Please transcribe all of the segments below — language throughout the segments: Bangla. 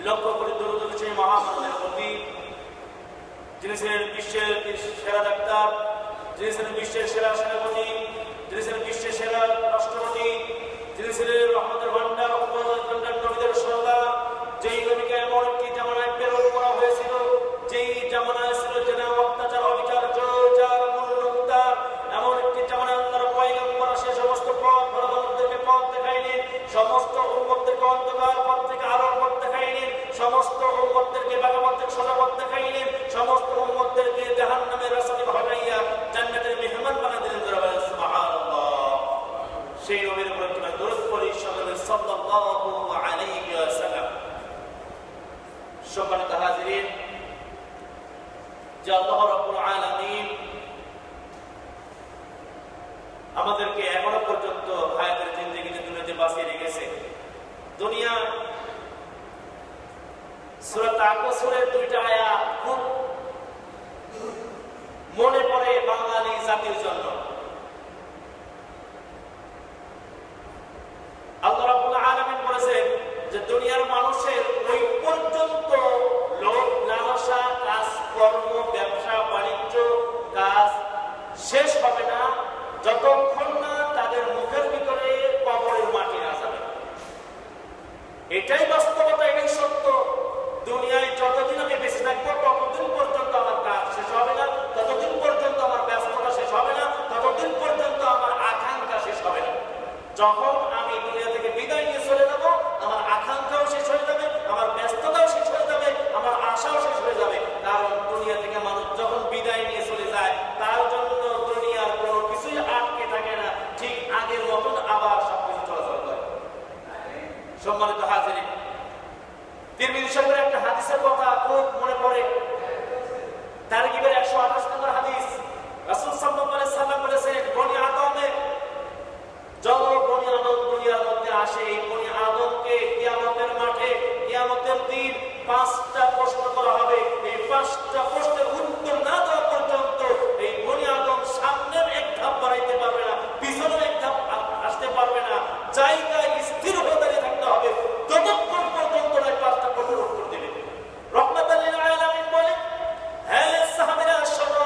লক্ষ্য করে দরুদ সেই মহামানবের প্রতি, যিনি ছিলেন বিশ্বের সেরা ডাক্তার, যিনি ছিলেন বিশ্বের সেরা সেনাপতি, যিনি ছিলেন বিশ্বের সেরা রাষ্ট্রপতি, যিনি ছিলেন রহমতের ভান্ডার, নবীদের সরদার, যেই নবীকে এমন একটি জামানায় প্রেরণ করা হয়েছিল, যেই জামানায় ছিল যেন অত্যাচার, অবিচার, জোরজার, মূল্যুক্তার, এমন একটি জামানায় আল্লাহর পয়গম্বর সে সমস্ত পথ ভারতকে পথ দেখায়নি, সমস্ত উম্মতদেরকে অন্ধকার পথ থেকে আলোর পথ দেখায়নি, সমস্ত উম্মতদেরকে বাঁকা পথ থেকে সোজা পথ দেখায়নি, সমস্ত উম্মতদেরকে জাহান্নামের রাস্তা থেকে হটাইয়া জান্নাতের মেহমান বানিয়ে দিলেন। সুবহানাল্লাহ। সেই নবীর উপর তোমরা দরুদ পড়ি সকলে সাল্লাল্লাহু আলাইহি ওয়াসাল্লাম। সম্মানিত হাজিরিন, যে আল্লাহ রাব্বুল আলামিন আমাদেরকে এখনো পর্যন্ত হায়াতের জিন্দেগিতে দুনিয়াতে বাঁচিয়ে রেখেছে। দুনিয়া সূরা তাকাসুরের দুইটা আয়াত খুব মনে পড়ে বাঙালি জাতির জন্য। আল্লাহ রাব্বুল আলামিন বলেছেন যে দুনিয়ার মানুষের ওই পর্যন্ত লোভ লালসা, কাজ কর্ম, ব্যবসা বাণিজ্য কাজ শেষ হবে না যতক্ষণ না তাদের মুখের ভিতরে কবরের মাটি না যাবে। এটাই বাস্তবতা, এটাই সত্য। দুনিয়ায় যতদিন আমি বেঁচে থাকবো ততদিন পর্যন্ত আমার কাজ শেষ হবে না, ততদিন পর্যন্ত আমার ব্যস্ততা শেষ হবে না, ততদিন পর্যন্ত আমার আকাঙ্ক্ষা শেষ হবে না। যখন আমি দুনিয়া থেকে বিদায় নিয়ে চলে যাব, আমার আকাঙ্ক্ষাও শেষ হয়ে যাবে, আমার ব্যস্ততাও শেষ হয়ে যাবে, আমার আশাও শেষ হয়ে যাবে। কারণ দুনিয়া থেকে মানুষ যখন বিদায় নিয়ে চলে যায় তার জন্য দুনিয়ার কোনো কিছুই আটকে থাকে না, ঠিক আগের মতন আবার সবকিছু চলাচল করে। সম্মানিত হাজিরিন, তিরমিজি শরীফের একটা হাদিসের কথা খুব মনে পড়ে। তারগিবের 128 নম্বর হাদিস, রাসূল সাল্লাল্লাহু আলাইহি সাল্লাম বলেছেন, বনি আদমে যত বনি আদম দুনিয়ার মধ্যে আসে, এই বনি আদমকে কিয়ামতের মাঠে, কিয়ামতের দিন 5টা প্রশ্ন করা হবে। এই 5টা প্রশ্নের উত্তর না দেওয়া পর্যন্ত এই বনি আদম সামনের এক ধাপ বাড়াইতে পারবে না, পিছনের এক ধাপ আসতে পারবে না, জায়গায় স্থির হয়ে দাঁড়িয়ে থাকতে হবে ততক্ষণ পর্যন্ত এই 5টা প্রশ্নের উত্তর দেবে। রহমাতাল লিল আলামিন বলে, হ্যাঁ সাহাবীরা শোনো,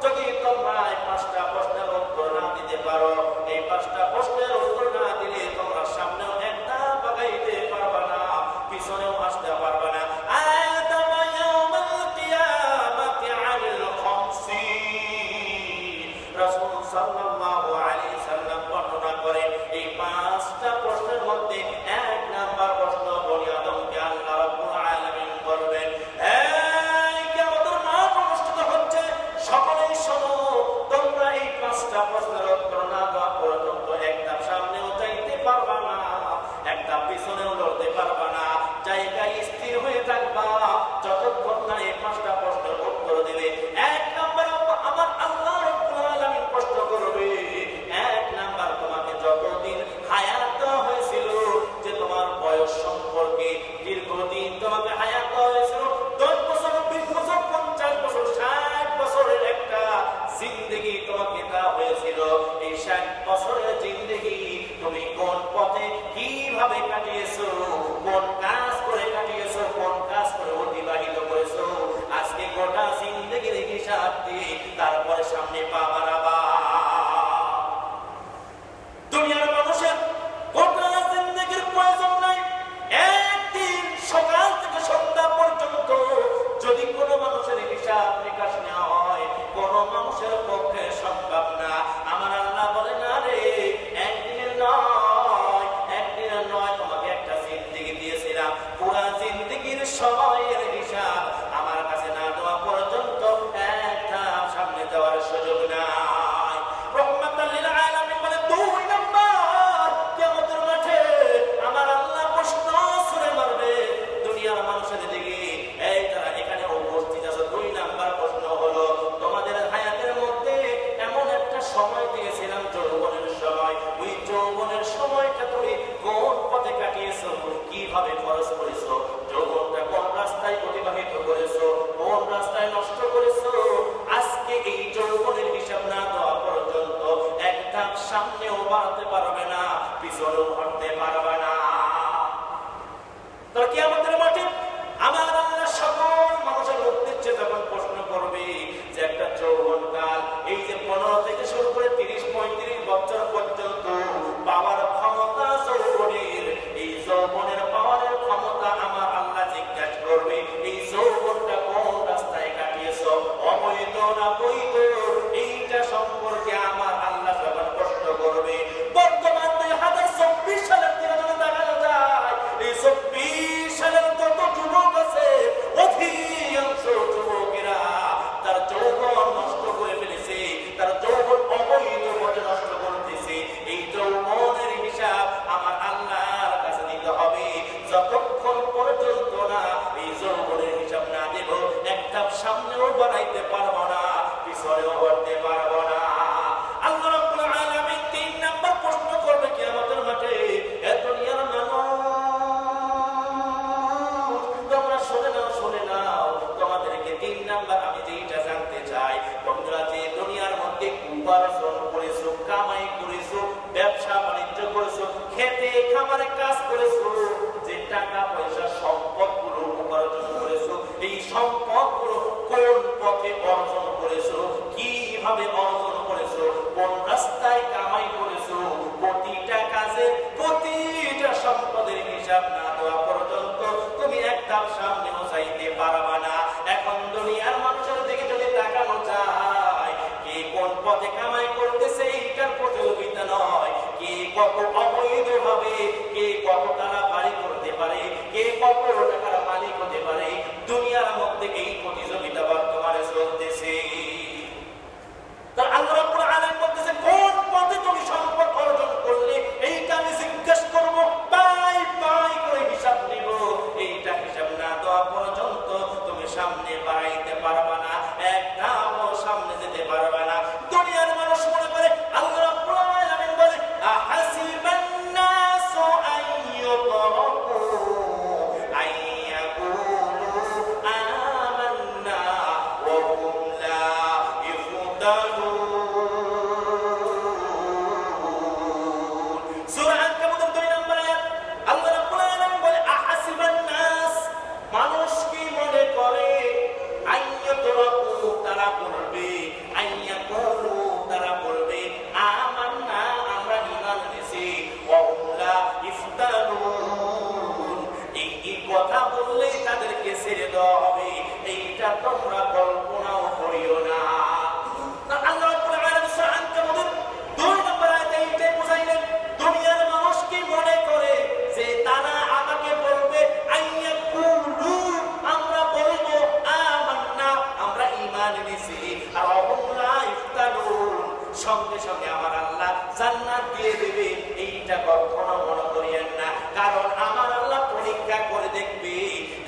যদি তোমরা এই 5টা প্রশ্নের উত্তর না দিতে পারো, এই 5টা প্রশ্নের উত্তর না দিলে তোমরা সামনেও একটা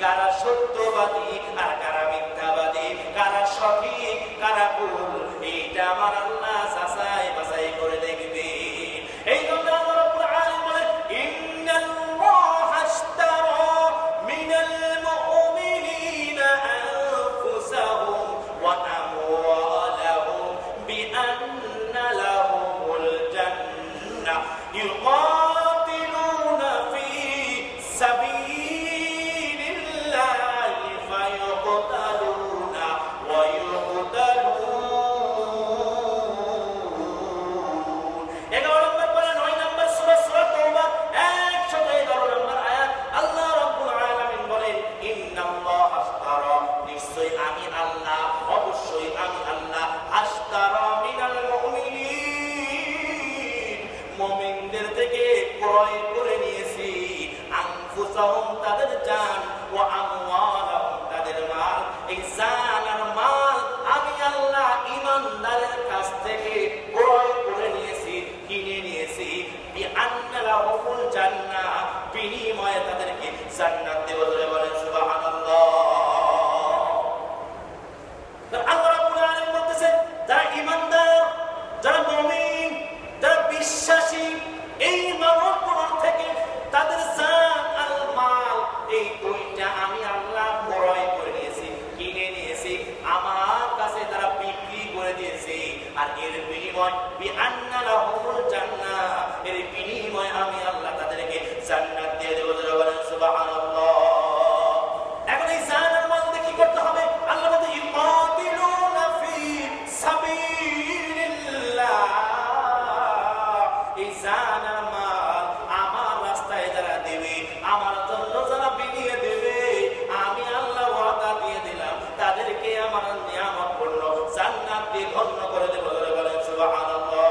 কারা সত্যবাদী আর কারা মিথ্যাবাদী, কারা সঠিক কারা ভুল, এইটা আমার আল্লাহ যাচাই বাছাই করে দেখবে। এই জন্য আল্লাহ রাব্বুল আলামিন বলেন, ইন্নাল্লাহা আশতারা মিনাল মুমিনিনা আনফুসাহুম ওয়া আমওয়ালাহুম বিআন্না লাহুমুল জান্নাহ ইউকাতিলুনা ফি সাবিলিল্লাহি ফায়ুকতালুনা ওয়া ইউকতালুন। 11 নম্বর পারা 9 নম্বর সূরা তাওবা 111 নম্বর আয়াত আল্লাহ রাব্বুল আলামিন বলেন, ইন্নাল্লাহা আশতারা, নিশ্চয় আমি আল্লাহ, অবশ্যই আমি আল্লাহ, আশতারা মিনাল মুমিনিন, মুমিনদের থেকে ক্রয় করে নিয়েছি, আনফুসাহুম তাদের জান, ওয়া আমওয়ালাহুম তাদের মাল। এই জান আর মাল আমি আল্লাহ ঈমানদারের কাছ থেকে ক্রয় করে নিয়েছি, কিনে নিয়েছি, বিআন্না লাহুমুল জান্নাহ, বিনিময়ে তাদেরকে জান্নাত দেব। বলেন সুবহানাল্লাহ। আল্লাহ রাব্বুল আলামিন বলতেছেন, যারা ঈমানদার, যারা মুমিন, যারা বিশ্বাসী, এই মানুষগুলোর থেকে তাদের জান আর মাল, এই দুইটা আমি আল্লাহ ক্রয় করে নিয়েছি, কিনে নিয়েছি, আমার কাছে তারা বিক্রি করে দিয়েছে। আর এর বিনিময় বিআন্না লাহুমুল জান্নাহ, এর বিনিময় আমি আল্লাহ তাদেরকে জান্নাত দিয়ে দেব। বলেন সুবহানাল্লাহ। এখন এই জান আর মাল দিয়ে কি করতে হবে? আল্লাহ বলেন, ইউকাতিলুনা ফি সাবিলিল্লাহ, এই জান আর মাল আমার রাস্তায় যারা দেবে, আমার জন্য যারা বিলিয়ে দেবে, আমি আল্লাহ ওয়াদা দিয়ে দিলাম তাদেরকে আমার নিয়ামতপূর্ণ জান্নাত দিয়ে ধন্য করে দেব। বলেন সুবহানাল্লাহ।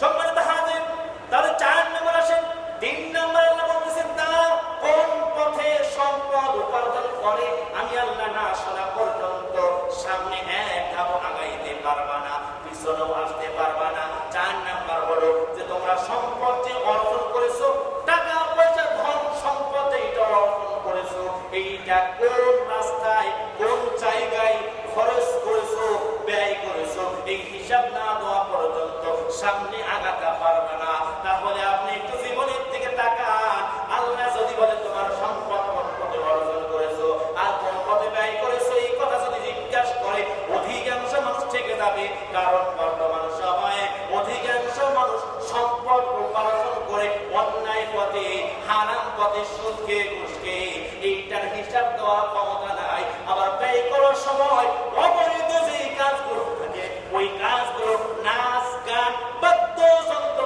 সম্মানিত হাজির, তাহলে 4 নম্বর আসেন। 3 নম্বর আল্লাহ বলতেছেন, তারা কোন পথে সম্পদ উপার্জন করে আমি আল্লাহ না শোনা পর্যন্ত সামনে এক ধাপ আগাইতে পারবা না, পিছনেও আসতে পারবা না। 4 নম্বর হলো যে তোমরা সম্পদ যে অর্জন করেছো, টাকা পয়সা ধন সম্পদ এইটা অর্জন করেছো, এইটা কোন রাস্তায় কোন জায়গায় খরচ করেছো, ব্যয় করেছো, এই হিসাব না দেওয়া পর্যন্ত সামনে আগাতে পারবে না। তাহলে আপনি একটু জীবনের দিকে তাকান। আল্লাহ যদি বলে তোমার সম্পদ কোন পথে অর্জন করেছো আর কোন পথে ব্যয় করেছো, এই কথা যদি জিজ্ঞাসা করে, অধিকাংশ মানুষ থেকে যাবে। কারণ বর্তমান সময়ে অধিকাংশ মানুষ সম্পদ উপার্জন করে অন্যায় পথে, হারাম পথে, সুদ খেয়ে ঘুষ খেয়ে, এইটার হিসাব দেওয়ার ক্ষমতা নাই। আবার ব্যয় করার সময় অবৈধ যে কাজগুলো থাকে, ওই কাজগুলো নাচ গান বাদ্যযন্ত্র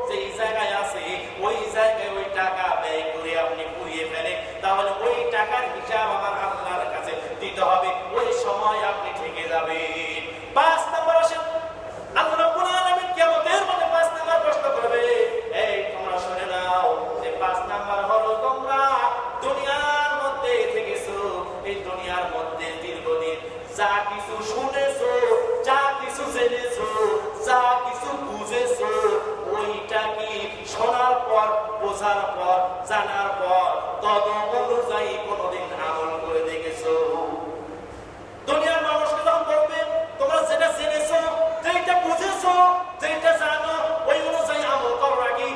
যেই জায়গায় আছে, ওই জায়গায় ওই টাকা ব্যয় করে আপনি পুড়িয়ে ফেলেন, তাহলে ওই টাকার হিসাব আমার আল্লাহর কাছে দিতে হবে। ওই সময় আপনি ঠেকে যাবেন। 5 নম্বর আসেন। আল্লাহ রাব্বুল আলামিন কিয়ামতের মাঠে 5 নম্বর প্রশ্ন করবে। এই তোমরা শুনে নাও যে 5 নম্বর হলো তোমরা দুনিয়ার মধ্যে থেকেছো, এই দুনিয়ার মধ্যে দীর্ঘদিন যা কিছু শুনেছো, যা কিছু জেনেছো, যা কিছু বুঝেছো, ওইটা কি শোনার পর, বোঝার পর, জানার পর তদ অনুযায়ী কোনদিন আমল করে দেখেছো? দুনিয়ার মানুষকে যখন বলবে তোমরা যেটা জেনেছো, যেটা বুঝেছো, যেটা জানো, ওই অনুযায়ী আমল করার আগে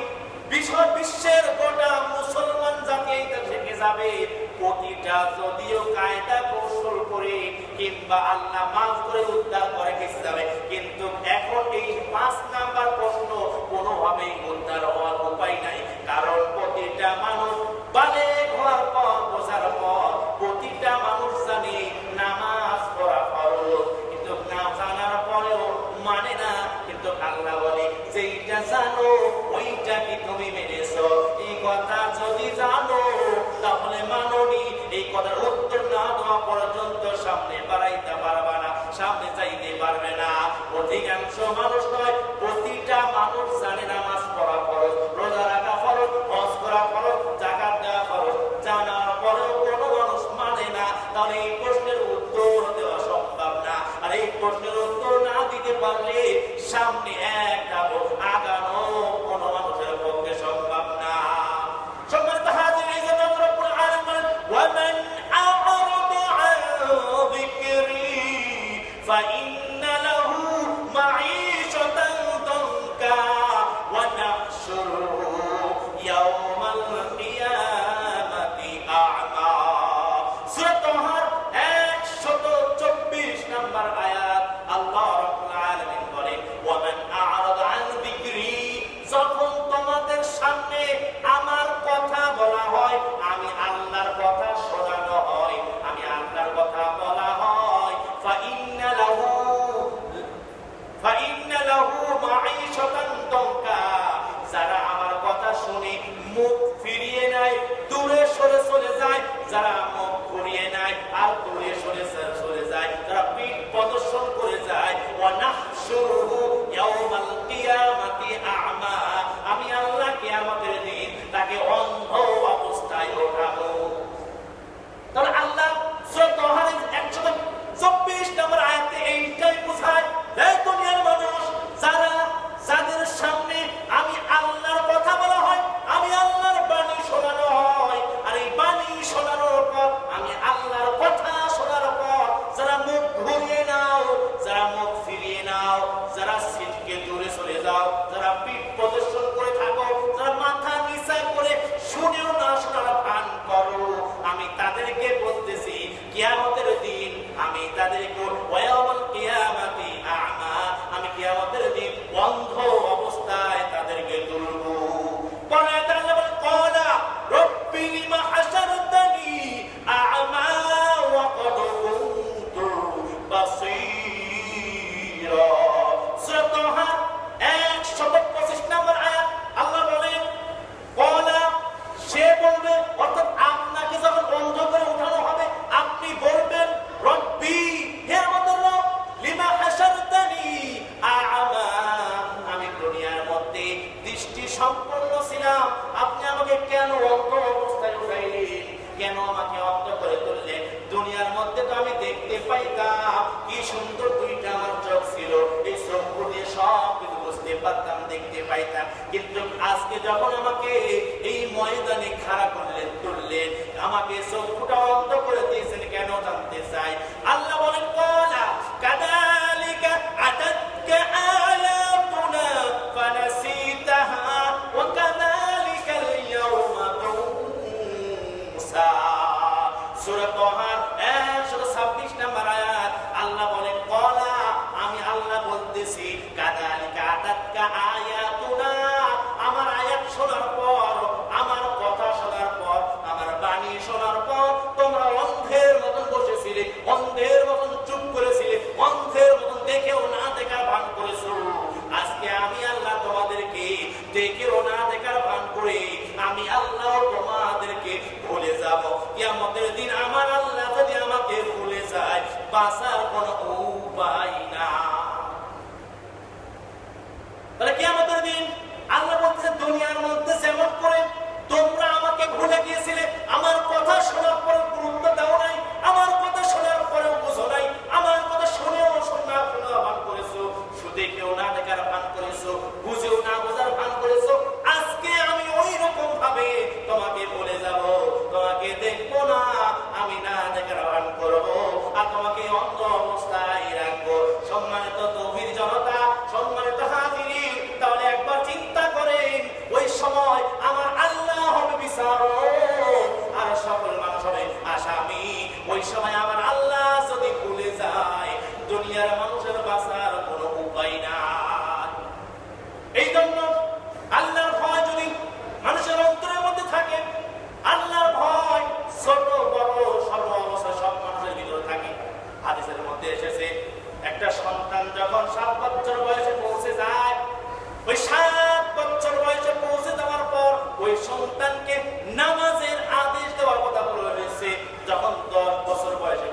বিশ্বের গোটা মুসলমান জাতি এটা থেকে যাবে। প্রতিটা যদিও কায়দা কৌশল করে কিংবা আল্লাহ মাফ করে উদ্ধার করে গেছে যাবে, কিন্তু এখন এই 5 নাম্বার প্রশ্ন কোনোভাবেই উদ্ধার হওয়ার উপায় নাই। কারণ প্রতিটা মানুষ বালেগ হওয়ার পর, বোঝার পর, প্রতিটা মানুষ জানে নামাজ পড়া ফরজ, কিন্তু না জানার পরেও মানে না। কিন্তু আল্লাহ বলে যেইটা জানো ওইটা কি তুমি মেনেছো? এই কথা যদি জানো তাহলে মাননি। এই কথার উত্তর না দেওয়া পর্যন্ত সামনে বাড়াইতে পারবা না, সামনে যাইতে পারবে না। অধিকাংশ মানুষ নয়, প্রতিটা মানুষ জানে নামাজ পড়া ফরজ, রোজা রাখা ফরজ, হজ করা ফরজ, যাকাত দেওয়া ফরজ, জানার পরেও কোনো মানুষ মানে না। তাহলে এই প্রশ্নের উত্তর দেওয়া সম্ভব না। আর এই প্রশ্নের উত্তর না দিতে পারলে সামনে এক ধাপ আগানো কোনো মানুষের পক্ষে সম্ভব না। সম্মানিত হাজির, এই জন্য আল্লাহ রাব্বুল আলামিন বলেন, আমি তাদেরকে বলতেছি কিয়ামতের দিন আমি তাদেরকে ওয়ায়াউমাল কিয়ামাতি আ'মা, আমি কিয়ামতের দিন অন্ধ অবস্থায় তাদেরকে তুলব। পরে আল্লাহ বলেন ক্বালা রব্বি লিমা হাশারতানি আ'মা ওয়া ক্বাদ কুনতু বাসীরা। সূরা তাহা 125 নম্বর আয়াত। আল্লাহ বলেন ক্বালা, সে বলবে, অর্থাৎ আপনাকে যখন অন্ধ করে উঠানো হবে আপনি বলবেন রব্বি, হে আমাদের রব, লিমা হাশারতানি আ'মা, আমি দুনিয়ার মধ্যে দৃষ্টি সম্পন্ন ছিলাম, আপনি আমাকে কেন অন্ধ অবস্থায় উঠাইলেন, কেন আমাকে অন্ধ করে তুললেন? দুনিয়ার মধ্যে তো আমি দেখতে পাইতাম, কি সুন্দর দুইটা আমার চোখ ছিল, এই চোখ দিয়ে সব কিছু বুঝতে পারতাম, দেখতে পাইতাম, কিন্তু আজকে যখন আমাকে এই ময়দানে খাড়া করলেন, তুললেন, আমাকে চোখটা অন্ধ করে দিয়েছেন কেন জানতে চাই। আল্লাহ বলেন ক্বালা কাযালিকা আতাতকা আয়াতুনা ফানাসিতাহা ওয়া কাযালিকাল ইয়াওমা তুনসা। সূরা তাহা 126 নম্বর আয়াত। আল্লাহ বলেন ক্বালা, আমি আল্লাহ বলতেছি কাযালিকা আতাতকা আয়াতুনা, আমার আয়াত শোনার পর, আমার কথা শোনার পর, আমার বাণী শোনার পর তোমরা অন্ধের মতন বসেছিলে, অন্ধের মতন চুপ করেছিলে, অন্ধের মতন দেখেও না দেখার ভান করেছো। আজকে আমি আল্লাহ তোমাদেরকে দেখেও না দেখার ভান করে আমি আল্লাহ তোমাদেরকে ভুলে যাব। কিয়ামতের দিন আমার আল্লাহ যদি আমাকে ভুলে যায়, বাঁচার কোনো উপায় না। তাহলে কিয়ামতের দিন আল্লাহ বলতেছে দুনিয়ার মধ্যে যেমন করে তোমরা আমাকে ভুলে গিয়েছিলে, আমার কথা শোনার পরে গুরুত্ব দাও নাই, আমার কথা শোনার পরেও বুঝো নাই, আমার কথা শুনেও শোনা ভান করেছো, দেখেও না দেখার ভান করেছো, বুঝেও না বোঝার ভান করেছো। আজকে আমি ওই রকম ভাবে তোমাকে বলে যাব, তোমাকে দেখবো না, আমি না দেখার ভান করবো, আর তোমাকে অন্ধ অবস্থায় রাখবো। সম্মানিত তৌহিদ জনতা, সম্মানিত হাজিরিন, তাহলে একবার চিন্তা করেন, ওই সময় আমার আল্লাহ হবে বিচারক আর সকল মানুষ হবে আসামি। ওই সময় আমার আল্লাহ যদি ভুলে যায়, দুনিয়ার মানুষের বাঁচার কোনো উপায় নাই। এই জন্য আল্লাহর ভয় যদি মানুষের অন্তরের মধ্যে থাকে, আল্লাহর ভয় ছোট বড় সর্ব অবস্থায় সব মানুষের ভিতরে থাকে। হাদিসের মধ্যে এসেছে একটা সন্তান যখন 7 বছর বয়সে পৌঁছে যায়, ওই 7 বছর বয়সে পৌঁছে যাওয়ার পর ওই সন্তানকে নামাজের আদেশ দেওয়ার কথা বলা হয়েছে। যখন 10 বছর বয়সে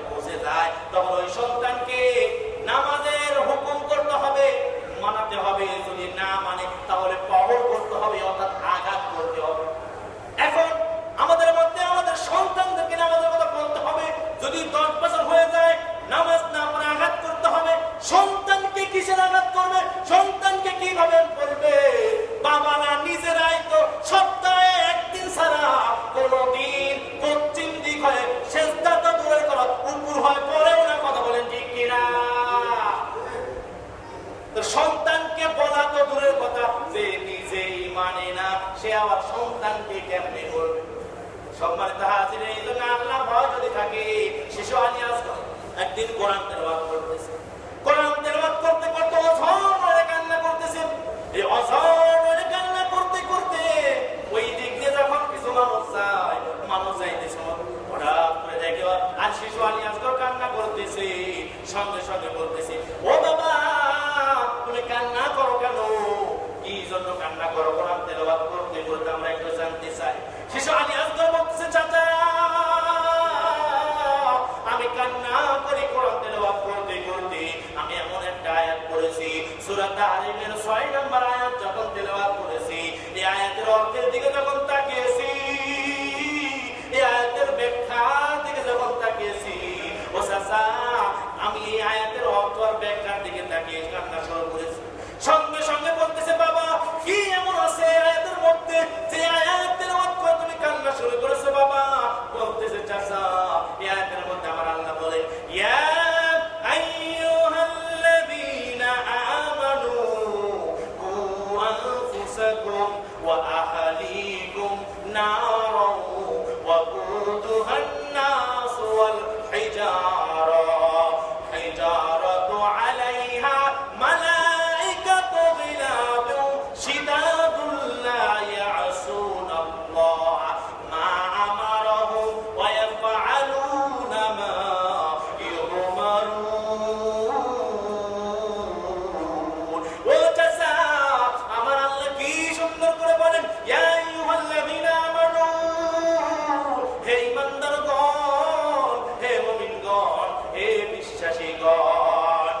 ইমানদারগণ, হে মুমিনগণ, হে বিশ্বাসীগণ,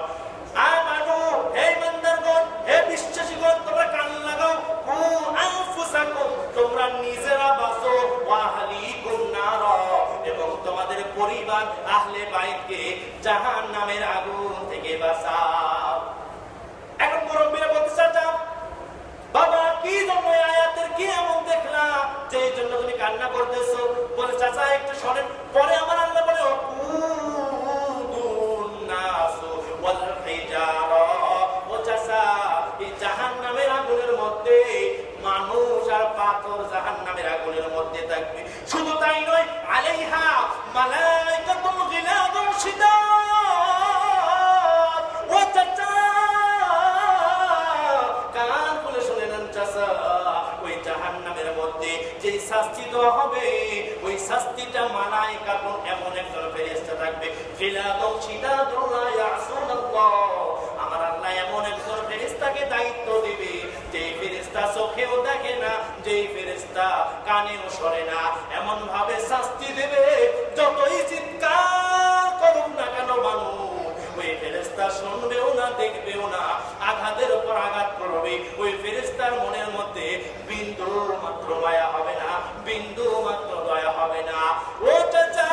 আমানু, হে ইমানদারগণ, হে বিশ্বাসীগণ, তোমরা কান লাগাও। কু আনফুসাকুম, তোমরা নিজেরা বাঁচো। ওয়া আহলিকুম নার, এবং তোমাদের পরিবার আহলে বাইতকে জাহান্নামের আগুন থেকে বাঁচাও। এখন মুরব্বিরা বলতে চাচ্ছেন, বাবা কি জন্য আয়াতের কি এমন দেখলাম যে এই জন্য তুমি কান্না করতেছো? বলে চাচা একটু শোনেন। পরে আমার আল্লাহ বলে ও চাচা, এই জাহান্নামের আগুনের মধ্যে মানুষ আর পাথর জাহান্নামের আগুনের মধ্যে থাকবে। শুধু তাই নয়, আলাইহা মালাইকাতুন গিলাদুন শিদাদ। ও চাচা কান খুলে শুনে নেন চাচা, ওই জাহান্নামের মধ্যে যে শাস্তি দেওয়া হবে, ওই শাস্তিটা মালাইকাতুন এমন একজন ফেরেশতা থাকবে, গিলাদুন শিদাদুন লা ইয়াসুনাল্লাহ। আমার আল্লাহ এমন একজন ফেরেশতাকে দায়িত্ব দিবে, যে ফেরেশতা চোখেও দেখে না, যে ফেরেশতা কানেও শোনে না, এমন ভাবে শাস্তি দেবে যতই চিৎকার করুক না কেন মানুষ, ওই ফেরেশতা শুনবেও না, দেখবেও না, আঘাতের উপর আঘাত করবে। ওই ফেরেশতার মনের মধ্যে বিন্দু মাত্র মায়া হবে না, বিন্দু মাত্র দয়া হবে না। ও চাচা,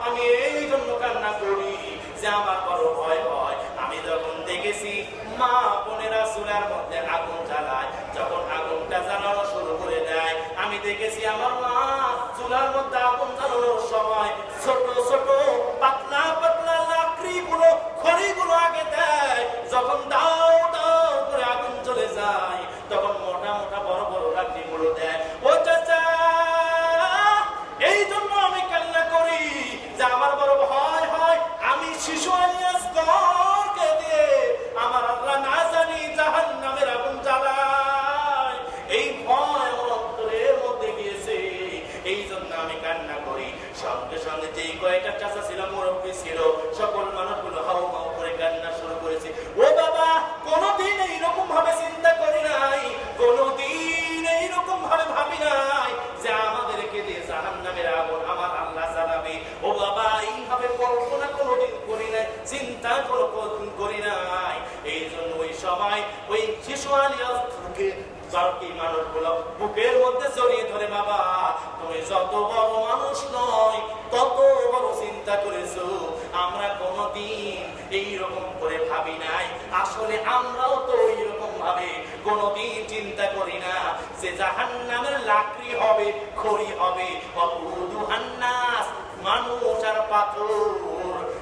আমি এই জন্য কান্না করি যে আমার বড় ভয় হয়। আমি যখন দেখেছি মা বোনেরা চুলার মধ্যে আগুন জ্বালায়, যখন আগুনটা জ্বালানো শুরু করে দেয়, আমি দেখেছি আমার মা চুলার মধ্যে আগুন জ্বালানোর সময় ছোট ছোট পাতলা পাতলা লাকড়িগুলো, খড়িগুলো আগে দেয়। যখন দাও দাও করে আগুন চলে যায়, তখন মোটা মোটা বড় বড় লাকড়িগুলো দেয়। ও চাচা, এই জন্য আমি কান্না করি যে আমার বড় ভয় হয় আমি শিশু আলিয়াসকে দিয়ে আমার আল্লাহ না জানি জাহান্নামের আগুন জ্বালায়। এই ভয় আমার অন্তরের মধ্যে গিয়েছে, এই জন্য আমি কান্না করি। সঙ্গে সঙ্গে যেই কয়েকটা চাচা ছিল, মুরব্বী ছিল, সকল মানুষগুলো হাউ মাউ করে কান্না শুরু করেছে। ও বাবা, কোনোদিন এইরকম ভাবে চিন্তা করি নাই, কোনোদিন এইরকম ভাবে ভাবি নাই যে আমাদেরকে দিয়ে জাহান্নামের আগুন আমার আল্লাহ জ্বালাবে। ও বাবা, এইভাবে কল্পনা কোনোদিন করি নাই, চিন্তা কোনোদিন করি নাই। এই জন্য ওই সময় ওই শিশু আলিয়াসকে মানুষগুলো বুকের মধ্যে জড়িয়ে ধরে, বাবা তুমি যত বড় মানুষ নয়, তত বড় চিন্তা করেছো, আমরা কোনোদিন এইরকম করে ভাবি নাই। আসলে আমরাও তো এইরকম ভাবে কোনোদিন চিন্তা করি না যে জাহান্নামের লাকড়ি হবে, খড়ি হবে, ওয়াকুদুহান্নাস, মানুষ আর পাথর,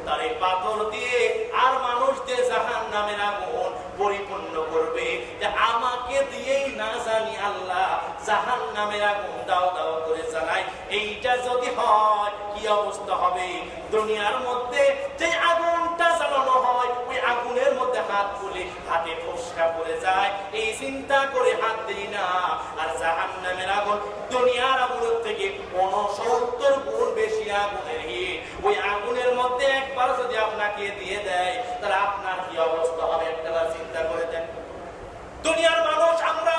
তার এই পাথর দিয়ে আর মানুষ দিয়ে জাহান্নামের আগুন পরিপূর্ণ করবে। যে আমাকে দিয়েই না জানি আল্লাহ জাহান্নামের আগুন দাও দাও করে জ্বালায়। এইটা যদি হয় কি অবস্থা হবে? দুনিয়ার মধ্যে যে আগুনটা জ্বালানো হয়, ওই আগুনের মধ্যে হাত তুলে হাতে ফোসকা পড়ে যায়, এই চিন্তা করে হাত দিই না। আর জাহান্নামের আগুন দুনিয়ার আগুনের থেকে 69 গুণ বেশি আগুনের হিট। ওই আগুনের মধ্যে একবার যদি আপনাকে দিয়ে দেয়, তাহলে আপনার কি অবস্থা হবে একবার চিন্তা করে দেন। দুনিয়ার মানুষ আমরা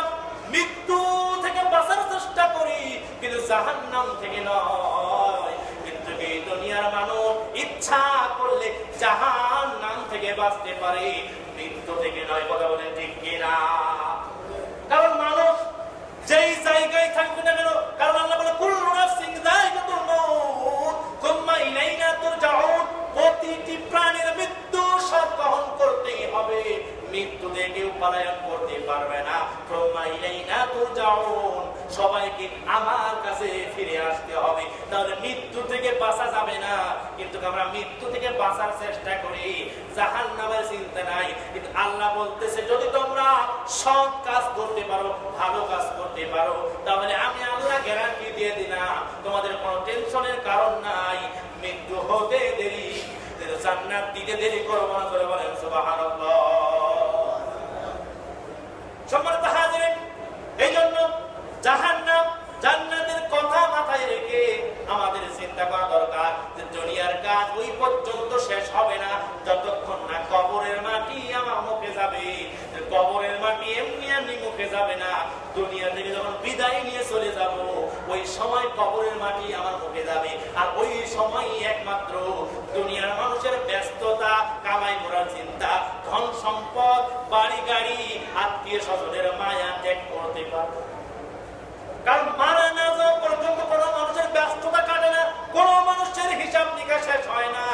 মৃত্যু থেকে বাঁচার চেষ্টা করি, কিন্তু জাহান্নাম থেকে নয়। কিন্তু এই দুনিয়ার মানুষ ইচ্ছা করলে জাহান্নাম থেকে বাঁচতে পারে, মৃত্যু থেকে নয়। কথা বলেন ঠিক কিনা? কারণ মানুষ যেই জায়গায় থাকবে না কেন, কারণ আল্লাহ বলে কুল্লু নাফসিন যায়কাতুল মাউত সুম্মা ইলাইনা তুরজাউন, প্রতিটি প্রাণীর মৃত্যু স্বাদ গ্রহণ করতেই হবে, মৃত্যু থেকে কেউ পলায়ন করতে পারবে না। সুম্মা ইলাইনা তুরজাউন, সবাইকে আমার কাছে ফিরে আসতে হবে, তাহলে মৃত্যু থেকে বাঁচা যাবে না। কিন্তু আমরা মৃত্যু থেকে বাঁচার চেষ্টা করি, জাহান্নামের চিন্তা নাই। কিন্তু আল্লাহ বলতেছে যদি তোমরা সৎ কাজ করতে পারো, ভালো কাজ করতে পারো, তাহলে আমি আল্লাহ গ্যারান্টি দিয়ে দিলাম তোমাদের কোনো টেনশনের কারণ নাই। মৃত্যু হতে দেরি, জান্নাত দিতে দেরি করবো না। করে বলেন সুবহানাল্লাহ। সম্মানিত হাজিরিন, এই জন্য জাহান্নাম জান্নাতের কথা মাথায় রেখে আমাদের চিন্তা করা দরকার যে দুনিয়ার কাজ ওই পর্যন্ত শেষ হবে না যতক্ষণ না কবরের মাটি আমার মুখে যাবে। কবরের মাটি এমনি এমনি মুখে যাবে না। দুনিয়া থেকে যখন বিদায় নিয়ে চলে যাব, ওই সময় কবরের মাটি আমার মুখে যাবে। আর ওই সময় একমাত্র দুনিয়ার মানুষের ব্যস্ততা, কামাই করার চিন্তা, ধন সম্পদ, বাড়ি গাড়ি, আত্মীয় স্বজনের মায়া ত্যাগ করতে পারবে। কারণ মারা না যাওয়া পর্যন্ত কোনো মানুষের ব্যস্ততা কাটে না, কোনো মানুষের হিসাব নিকাশ শেষ হয় না।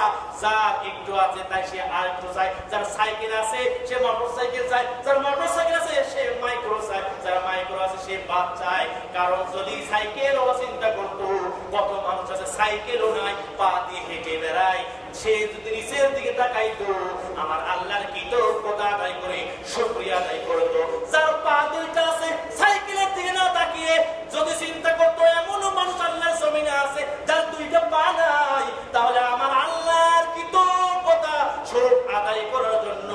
যার একটু আছে তাই সে আর একটু চায়, যার সাইকেল আছে সে মোটর সাইকেল চায়, যার মোটর সাইকেল আছে সে মাইক্রো চায়, যার মাইক্রো আছে সে বাস চায়। কারণ যদি সাইকেল ওরা চিন্তা করতো, কত মানুষ আছে সাইকেলও নাই, পা দিয়ে হেঁটে বেড়ায়, সে যদি নিচের দিকে তাকাইতো, আমার আল্লাহর কৃতজ্ঞতা আদায় করে শুকরিয়া আদায় করতো। যার পা দুইটা আছে সাইকেলের দিকে না তাকিয়ে যদি চিন্তা করতো এমনও মানুষ আল্লাহর জমিনে আছে যার দুইটা পা নাই, তাহলে আমার আল্লাহর কৃতজ্ঞতা স্বরূপ আদায় করার জন্য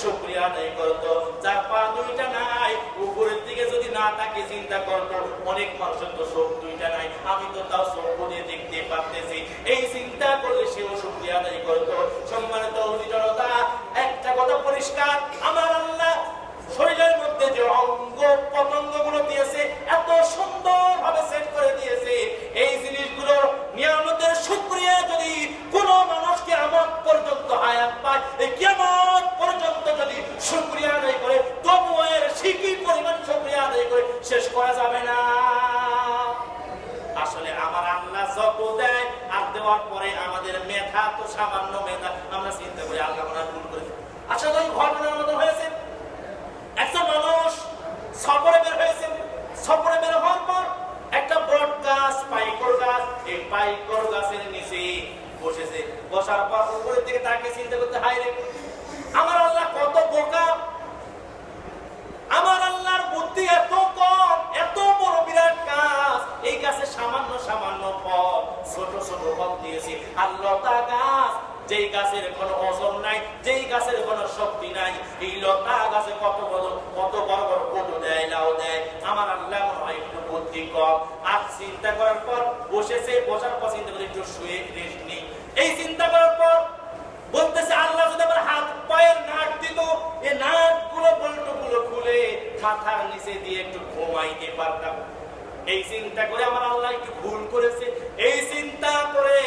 শুকরিয়া আদায় করতো। যার পা দুইটা নাই, উপরের দিকে যদি না তাকিয়ে চিন্তা করতো, অনেক মানুষের তো চোখ দুইটা নাই, আমি তো তাও চোখ দিয়ে দেখতে পারতেছি, এই চিন্তা করলে সেও শুকরিয়া আদায় করতো। সম্মানিত জনতা, একটা কথা পরিষ্কার, আমার আল্লাহ শরীরের মধ্যে যে অঙ্গ পতঙ্গ গুলো দিয়েছে, এত সুন্দর ভাবে সেট করে দিয়েছে, এই জিনিসগুলোর নিয়ামতের শুকরিয়া যদি কোন মানুষ কিয়ামত পর্যন্ত হায়াত পায়, এই কিয়ামত পর্যন্ত যদি শুকরিয়া আদায় করে, তবু এর শিকি পরিমাণ শুকরিয়া আদায় করে শেষ করা যাবে না। আসলে আমার আল্লাহ যত দেয়, আর দেওয়ার পরে আমাদের মেধা তো সামান্য মেধা, আমরা চিন্তা করি আল্লাহ মনে ভুল করেছে। আচ্ছা, ওই ঘটনার মতো হয়েছে, একজন মানুষ সফরে বের হয়েছে, সফরে বের হওয়ার পর একটা বট গাছ, পাইকর গাছ, এই পাইকর গাছের নিচে বসেছে। বসার পর উপরের দিকে তাকে চিন্তা করতে, হায় রে আমার আল্লাহ কত বোকা, আমার আল্লাহর বুদ্ধি এত কম, এত বড় বিরাট গাছ, এই গাছে সামান্য সামান্য ফল, ছোট ছোট ফল দিয়েছি। আর লতা গাছ, যেই গাছের কোনো ওজন নাই, যেই গাছের কোনো শক্তি নাই, এই লতা গাছে কত বড় বড় কত দেয়, লাউ দেয়। আমার আল্লাহ মনে হয় একটু বুদ্ধি কম। আর চিন্তা করার পর বসেছে, বসার পর চিন্তা করে একটু শুয়ে রেস্ট নেই। এই চিন্তা করার পর বলতেছে, আল্লাহ যদি আমার হাত পায়ের নাট দিত, এই নাটগুলো বল্টুগুলো খুলে মাথার নিচে দিয়ে একটু ঘুমাইতে পারতাম। এই চিন্তা করে আমার আল্লাহ একটু ভুল করেছে। এই চিন্তা করে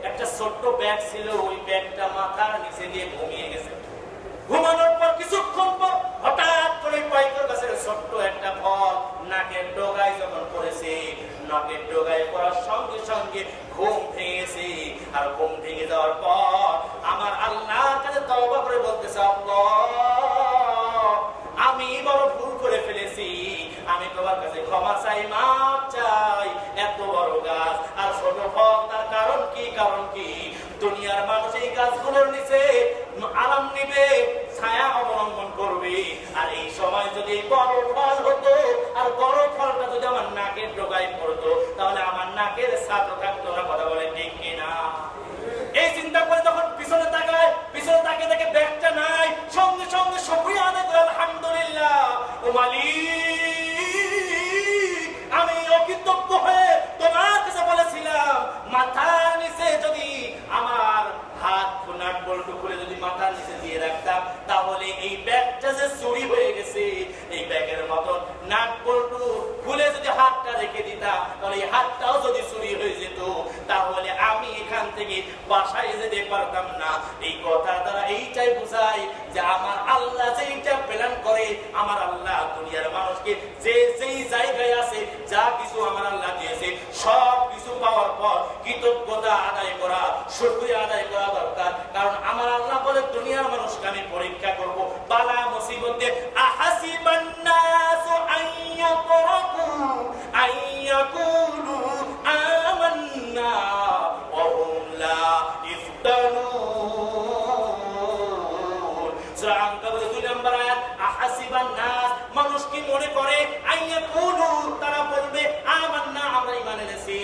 একটা ছোট্ট ব্যাগ ছিল, ওই ব্যাগটা মাথার নিচে দিয়ে ঘুমিয়ে গেছে। ঘুমানোর পর কিছুক্ষণ পর হঠাৎ করে পাইকর গাছের ছোট্ট একটা ফল নাকের ডগায় যখন পড়েছে, নাকের ডগায় পড়ার সঙ্গে সঙ্গে ঘুম ভেঙেছে। আর ঘুম ভেঙে যাওয়ার পর আমার আল্লাহর কাছে তওবা করে বলতেছে, আল্লাহ আমি বড় ভুল করে ফেলেছি, আমি তোমার কাছে ক্ষমা চাই, মাপ চাই। এত বড় গাছ আর ছোট ফল, তার কারণ কি? কারণ কি? দুনিয়ার মানুষ এই গাছগুলোর নিচে আরাম নিবে, ছায়া অবলম্বন করবে। আর এই সময় যদি বড় ফল হতো, আর বড় ফলটা যদি আমার নাকের ডগায় পড়তো, তাহলে আমার নাকের ছাদও থাকতো না। কথা বলে ঠিক কিনা? এই চিন্তা করে যখন পিছনে তাকায়, পিছনে তাকিয়ে দেখে ব্যাগটা নাই, সঙ্গে সঙ্গে শুকরিয়া আদায় করে আলহামদুলিল্লাহ, ও মালিক আমি অকৃতজ্ঞ হয়ে তোমার কাছে বলেছিলাম, মাথার নিচে যদি আমার হাত নাট বল্টু খুলে যদি মাথার নিচে দিয়ে রাখতাম, তাহলে এই ব্যাগটা যে চুরি হয়ে গেছে, এই ব্যাগের মতন নাট বল্টু খুলে যদি হাতটা রেখে দিতাম, তাহলে এই হাতটাও যদি চুরি হয়ে যেত, তাহলে আমি এখান থেকে বাসায় যেতে পারতাম না। এই কথা দ্বারা এইটাই বোঝায় যে আমার আল্লাহ যেইটা প্ল্যান করে, আমার আল্লাহ দুনিয়ার মানুষকে যে যেই জায়গায় আছে, যা কিছু আমার আল্লাহ দিয়েছে, সব কিছু পাওয়ার পর কৃতজ্ঞতা আদায় করা, শুকরিয়া আদায় করা দরকার। কারণ আমার আল্লাহ বলে, দুনিয়ার মানুষকে আমি পরীক্ষা করব বালা মুসিবতে। আহাসিবান নাসু আইয়াতরাকু আইয়াকুলু আমান্না ওয়া হুম লা ইফতানুন। সূরা আনকাবুত 2 নম্বর আয়াত। আহাসিবান নাস, মানুষ কি মনে করে, আইয়াকুলু তারা বলবে, আমান্না আমরা ঈমান এনেছি,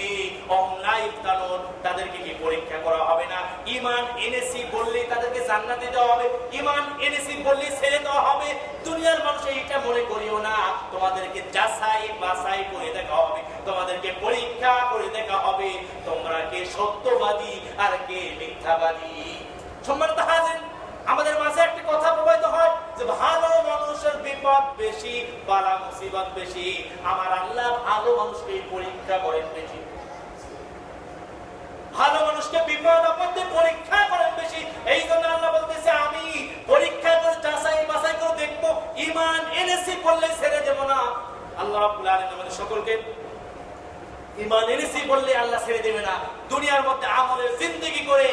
ওহুম লা ইফতানুন তাদেরকে কি পরীক্ষা করা হবে না? ঈমান এনেছি বললেই তাদেরকে জান্নাতে দেওয়া হবে, ঈমান এনেছি বললেই ছেড়ে দেওয়া হবে। দুনিয়ার মানুষ এইটা মনে করিও না, তোমাদেরকে যাচাই বাছাই করে দেখা হবে, তোমাদেরকে পরীক্ষা করে দেখা হবে, তোমরা কে সত্যবাদী আর কে মিথ্যাবাদী। সম্মানিত হাজির, আমাদের মাঝে একটা কথা প্রবাহিত হয় যে ভালো মানুষের বিপদ বেশি, বালা মুসিবত বেশি। আমার আল্লাহ ভালো মানুষকে পরীক্ষা করেন বেশি। পরীক্ষা করেন বেশি। এই জন্য আল্লাহ বলতেছে আমি পরীক্ষা করে যাচাই বাছাই করে দেখবো, ঈমান এনেছি বললে ছেড়ে দেব না। আল্লাহ রাব্বুল আলামিন আমাদের সকলকে ঈমান এনেছি বললে আল্লাহ ছেড়ে দেবে না। দুনিয়ার মধ্যে আমলের জিন্দেগি করে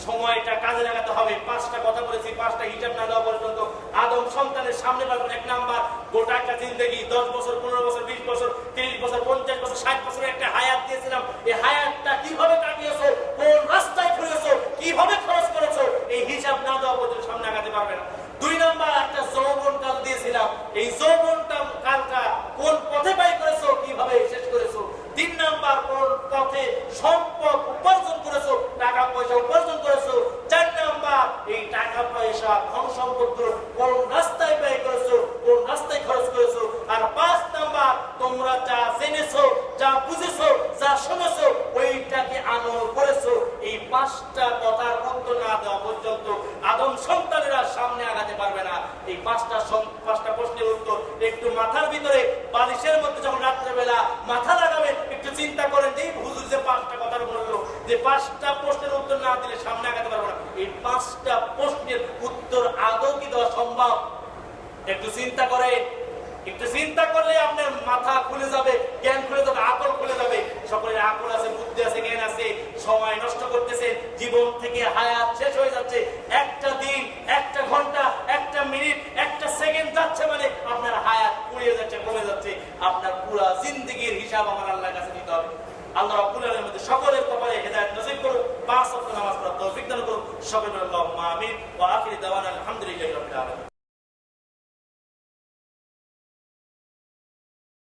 সময়টা কাজে লাগাতে হবে। 5টা কথা বলেছি, 5টা হিসাব না দেওয়া পর্যন্ত আদম সন্তানের সামনে পারবেন। 1 নাম্বার, গোটা একটা জিন্দেগি 10 বছর, 15 বছর, 20 বছর, 30 বছর, 50 বছর, 60 বছরের একটা হায়াত দিয়েছিলাম। এই হায়াতটা কিভাবে কাটিয়েছো, কোন রাস্তায় ঘুরেছো, কিভাবে খরচ করেছো, এই হিসাব না দেওয়া পর্যন্ত সামনে আগাতে পারবে না। 2 নাম্বার, একটা যৌবনকাল দিয়েছিলাম, এই যৌবনটা কালটা কোন পথে ব্যয় করেছো, কিভাবে শেষ করেছো। 3 নাম্বার, কোন পথে সম্পদ উপার্জন করেছো, টাকা পয়সা উপার্জন করেছো। 4 নাম্বার, এই টাকা পয়সা ধন সম্পদগুলো কোন রাস্তায় ব্যয় করেছো, কোন রাস্তায় খরচ করেছো। আর 5 নাম্বার, তোমরা যা জেনেছো, যা বুঝেছো, যা শুনেছো, ওইটাকে আমল করেছো। এই 5টা কথার উত্তর না দেওয়া পর্যন্ত আদম সন্তানেরা সামনে আগাতে পারবে না। এই 5টা প্রশ্নের উত্তর একটু মাথার ভিতরে বালিশের মধ্যে যখন রাত্রেবেলা মাথা লাগাবেন, একটু চিন্তা করেন যে হুজুর যে 5টা কথা বললো, যে 5টা প্রশ্নের উত্তর না দিলে সামনে আগাতে পারবো না। এই 5টা প্রশ্নের উত্তর আদৌ কি দেওয়া সম্ভব? একটু চিন্তা করে, একটু চিন্তা করলে আপনার মাথা খুলে যাবে, জ্ঞান খুলে যাবে, আকল খুলে যাবে। সকলের আকল আছে, বুদ্ধি আছে, জ্ঞান আছে, সময় নষ্ট করতেছে, জীবন থেকে হায়াত শেষ হয়ে যাচ্ছে। একটা দিন, একটা ঘন্টা, একটা মিনিট, একটা সেকেন্ড যাচ্ছে মানে আপনার হায়াত পুড়িয়ে যাচ্ছে, কমে যাচ্ছে। আপনার পুরা জিন্দেগির হিসাব আমার আল্লাহর কাছে দিতে হবে। আল্লাহ রাব্বুল আলামিনের মধ্যে সকলের কপালে হেদায়েত নসিব করুন। 5 ওয়াক্ত নামাজ পড়ার তৌফিক দান করুন। সকলে আল্লাহুম্মা আমিন। ওয়া আখিরু দাওয়ানা